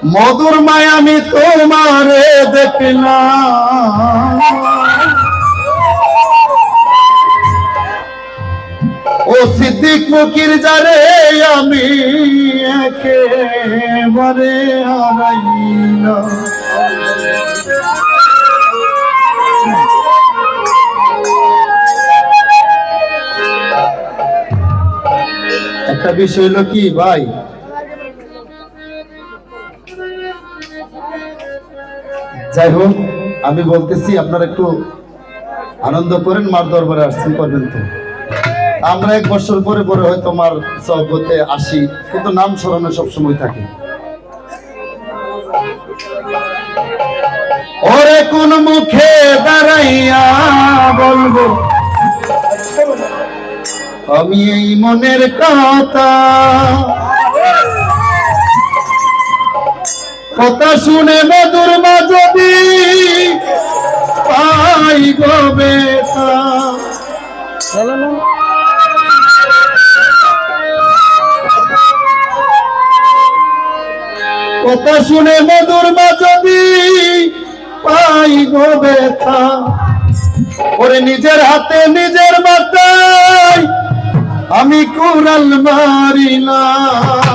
মধুর মায়া আমি তোমারে দেখলাম, ও সিদ্দিক ফকির যারে আমি একেবারে হারাইলাম। একটা বিষয় হলো কি ভাই, যাই হোক আমি বলতেছি আপনারা একটু আনন্দ করেন, মার দরবারে আসছেন করবেন তো। আমরা 1 বছর পরে পরে হয়তো মার সহবতে আসি, কিন্তু নাম স্মরণে সবসময় থাকি। ওরে কোন মুখে দাঁড়াইয়া বলবো আমি এই মনের কথা, কথা শুনে মধুর মা যদি পাই গো বেটা, কথা শুনে মধুর মা যদি পাই গো বেটা, ওরে নিজের হাতে নিজের মাথায় আমি কুড়াল মারিলাম।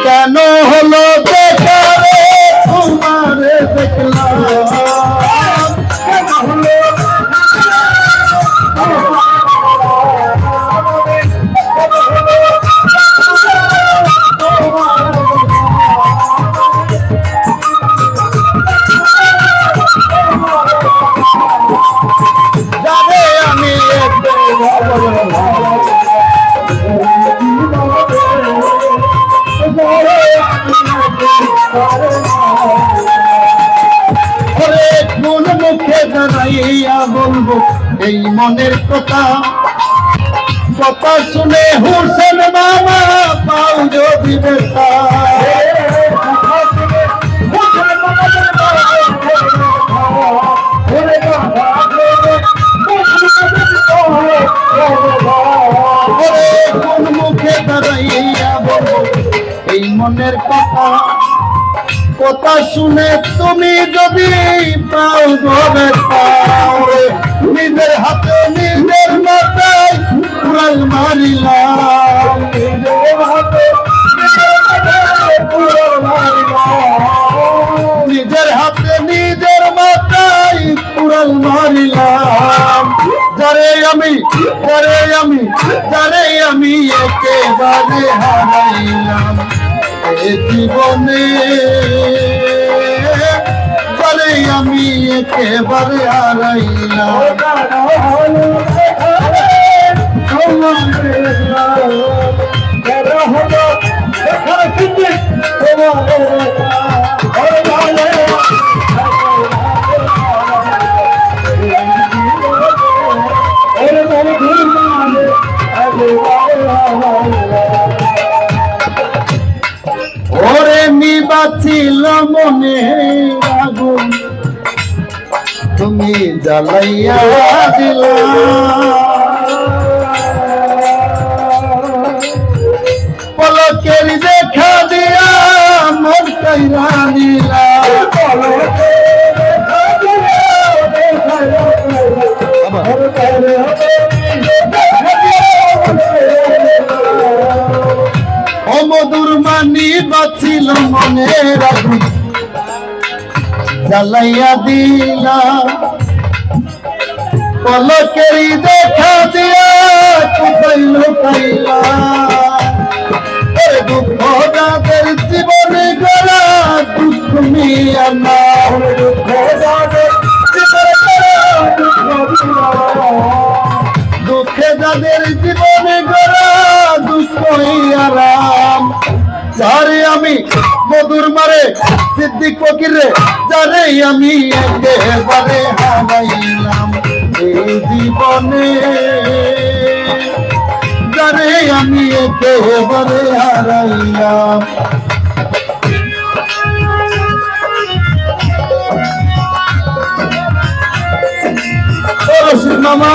কেন হলো বেকারে তোমারে দেখলাম, কেন হলো যাবে আমি কোন মুখে দাঁড়াইয়া বলবো এই মনের কথা, কথা শুনে হোসেন মামা পাও যদি বেটা, কোন মুখে দাঁড়াইয়া বলবো এই মনের কথা, কথা শুনে তুমি যদি পাও ঘরে পাও, নিজের হাতে নিজের মাথায় কুড়াল মারিলাম, নিজের হাতে নিজের হাতে নিজের মাথায় কুড়াল মারিলাম। যারে আমি একেবারে হারাইলাম এ জীবনে, যারে আমি একেবারে হারাইলাম। ওরে নিবাছিল মনে আগুন তুমি জ্বালাইয়া দিলা, পলকের দেখা দিয়া মন কাইরা নিলা, মধুর মানি বাঁচিল মনের আগুন জ্বালাইয়া দিলা, পলকেরই দেখা দিয়া কোথায় লুকাইলা, দুঃখ যাদের জীবনে গড়া দুঃখ মিয়া না, দুঃখ যাদের দুঃখে যাদের জীবনে গড়া দুঃখ আরাম। যারে আমি মধুর মারে সিদ্দিক ফকির রে, যারে আমি একেবারে হারাইলাম এই জীবনে, যারে আমি একেবারে হারাইলাম। মামা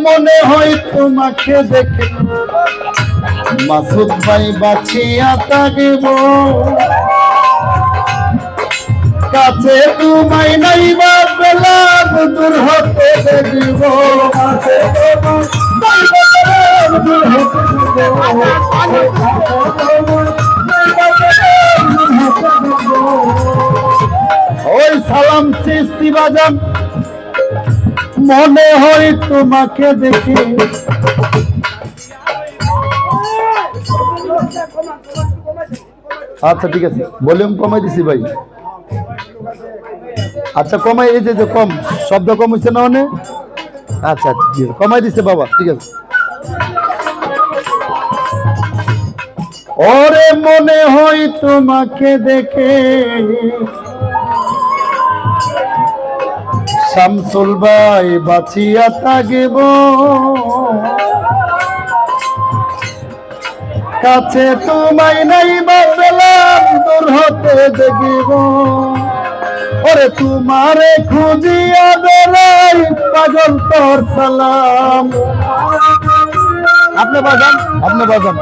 মনে হয় তোমাকে দেখে মাসুদ ভাই বাঁচিয়া থাকিব, কাছে তোমায় নাই বা পেলাম দূর হতে দেখিব, ওই সালাম চিস্তি বাজান মনে হয় তোমাকে দেখে। আচ্ছা ঠিক আছে, ভলিউম কমাই দিছি ভাই। আচ্ছা কমাই, এই যে কম শব্দ কম হচ্ছে না অনেক। আচ্ছা আচ্ছা ঠিক আছে, কমাই দিছে বাবা, ঠিক আছে। ওরে মনে হয় তোমাকে দেখে শামসুল ভাই বাঁচিয়া থাকিব, কাছে তোমায় নাই বা পেলাম দূর হতে দেখিব, ওরে তোমারে খুঁজিয়া বেড়াই পাগল তোর সালাম। আপনি বাজান, আপনি বাজান।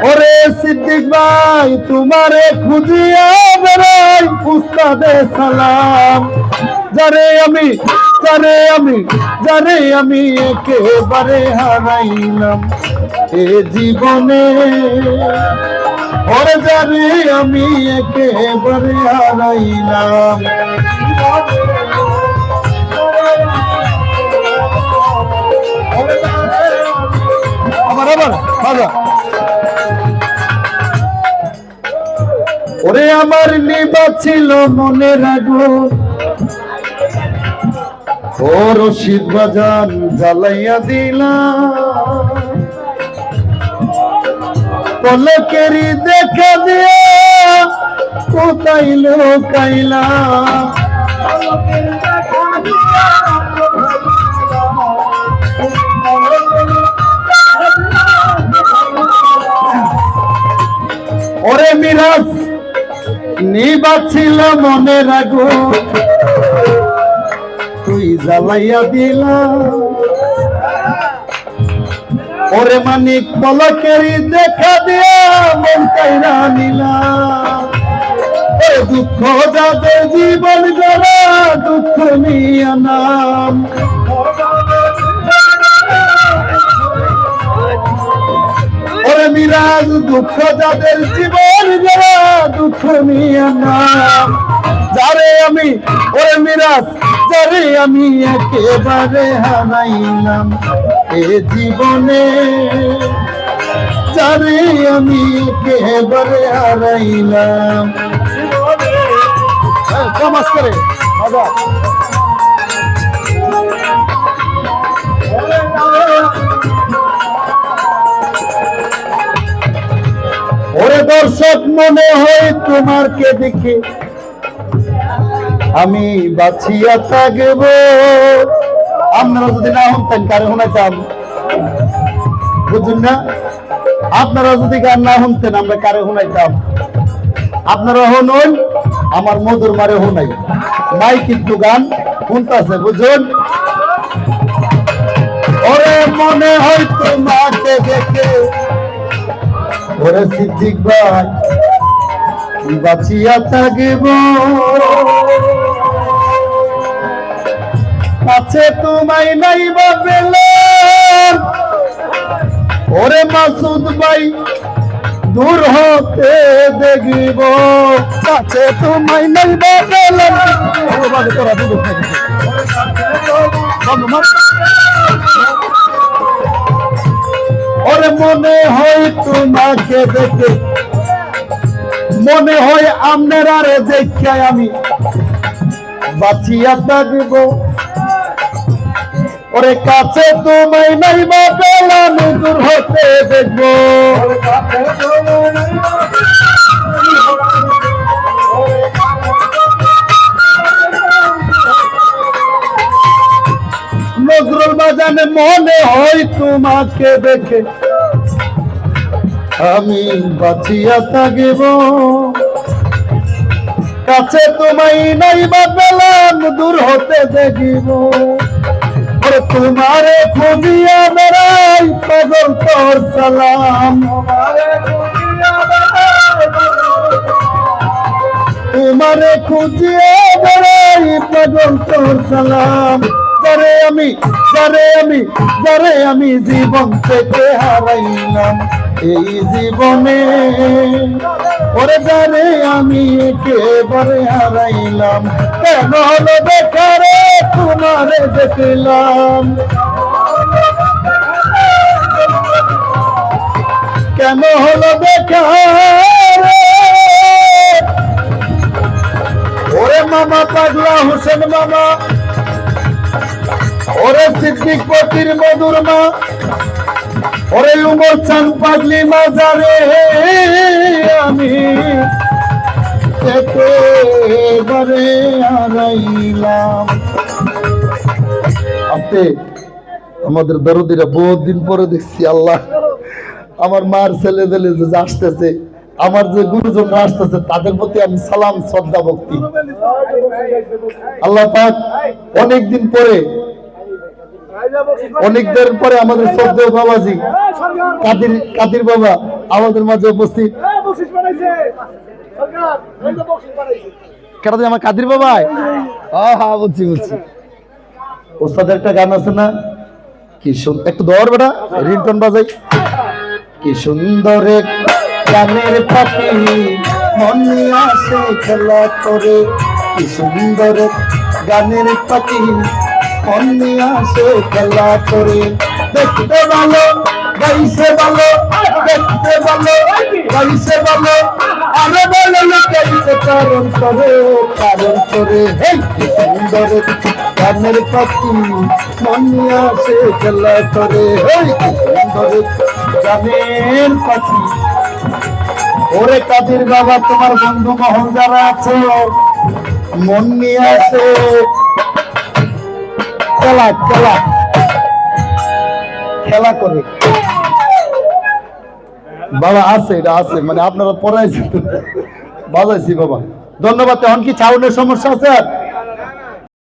ওরে সিদ্দিক ভাই তোমারে খুঁজিয়া বেড়াই উস্তাদে সালাম, যারে আমি একেবারে হারাইলাম এ জীবনে, ওরে যারে আমি একেবারে হারাইলাম। আবার বাজা। ওরে আমার নিবা ছিল মনের আগুন, ও রশিদ বাজান জ্বালাইয়া দিলাম, পলকেরই দেখা দিয়া কোথায় লুকাইলা, ওরে মিরাজ নিবাছিল মনের আগুন তুই জ্বালাইয়া দিলা, ওরে মানিক পলকেরই দেখা দিয়া মন কাইরা নিলা, দুঃখ যাদের জীবন গড়া দুঃখ নিয়া নাম, ওরে মিরাজ দুঃখ যাদের জীবন গড়া দুঃখ নিয়া নাম, ওরে মিরাজ যারে আমি একেবারে হারাইলাম এ জীবনে, যারে আমি একেবারে হারাইলাম। কমাস করে ওরে দর্শক মনে হয় তোমারকে দেখে আমি বাঁচিয়া থাকব, আপনারা যদি না শুনতেন কারে শোনাইতাম, বুঝুন না? আপনারা যদি গান না শুনতেন আমরা কারে শোনাইতাম? আপনারা শুনুন, আমার মধুর মারে শোনাই, নাই কিন্তু গান শুনতেছে, বুঝুন? ওরে মনে হয় তোমাকে দেখে, ওরে সিদ্দিক ভাই বাঁচিয়া থাকব, কাছে তোমায় নাই বা পেলাম, ওরে মাসুদ ভাই দূর হতে দেখিব, কাছে তোমায় নাই বা পেলাম। ওরে মনে হয় তোমাকে দেখে, মনে হয় আপনারা রে দেখে আমি বাঁচিয়া থাকব, ওরে কাছে তোমায় নাই বা পেলাম দূর হতে দেখব, নজরুল বাজানে মনে হয় তোমাকে দেখে আমি বাঁচিয়া থাকিব, কাছে তোমায় নাই বা পেলাম দূর হতে দেখিব, তোমারে খুঁজিয়া বেড়াই পাগল তোর সালাম, তোমারে খুঁজিয়া বেড়াই পাগল তোর সালাম। যারে আমি জীবন থেকে হারাইলাম এই জীবনে, ওরে যারে আমি একেবারে হারাইলাম, কেন হলো বেকারে তোমারে দেখলাম, কেন হলো বেকারে। ওরে মামা পাগলা হোসেন মামা, ওরে সিদ্দিক পতির মধুর মা, ওরে উমর চান পাগলি মাজারে আমি একেবারে হারাইলাম। আজকে আমাদের দরদিরা বহুত দিন পরে দেখছি, আল্লাহ আমার মার ছেলে দিলে যে আসতেছে, আমার যে গুরুজনরা আসতেছে তাদের প্রতি আমি সালাম শ্রদ্ধা ভক্তি। আল্লাহ পাক অনেকদিন পরে, অনেকদিন পরে আমাদের শ্রদ্ধেয় বাবাজি কাদির বাবা আমাদের মাঝে উপস্থিত। কেন আমার কাদির বাবা? হ্যাঁ বুঝছি। ওস্তাদের একটা গান আছে না, কি সুন্দর, একটু দর বেটা রিংটোন বাজাই। কি সুন্দর গানের পাখি মনে আসে খেলা করে, কি সুন্দর গানের পাখি মনে আসে খেলা করে। দেখতে ভালো গাইছে ভালো, দেখতে ভালো গাইছে ভালো, আরো ভালো গাইছে কারণ করে, কারণ করে। কি সুন্দর গানের পাখি মনে আসে খেলা করে, কি সুন্দর গানের পাখি। ওরে কাদির বাবা, তোমার বন্ধু মহল যারা আছে মন নিয়ে আসে খেলা খেলা খেলা করে। বাবা আছে, এটা আছে, মানে আপনারা পড়াইছেন বাজাইছি বাবা। ধন্যবাদ। এখন কি চাউলের সমস্যা আছে?